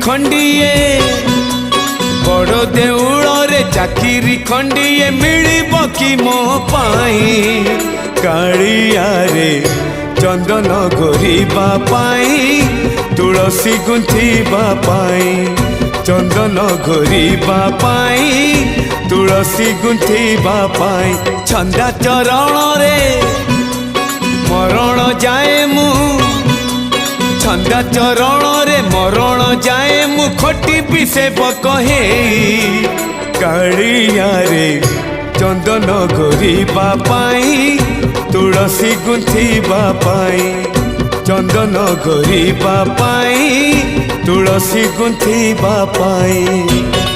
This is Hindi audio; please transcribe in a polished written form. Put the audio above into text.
खंडिए बड़ देउल रे चाकिरी खंडिए मिलिब कि मो पाई कालिया रे चंदन घोरिबा पाई तुलसी गुंथिबा पाई चंदन घोरिबा पाई तुलसी गुंथिबा पाई छंदा चरण रे मरण जाए मु छंदा चरण रे मरण जाए मु खटी पिसेब कहे कालिया रे चंदन घोरिबा पाई तुलसी गुंथिबा पाई चंदन घोरिबा पाई तुलसी गुंथिबा पाई।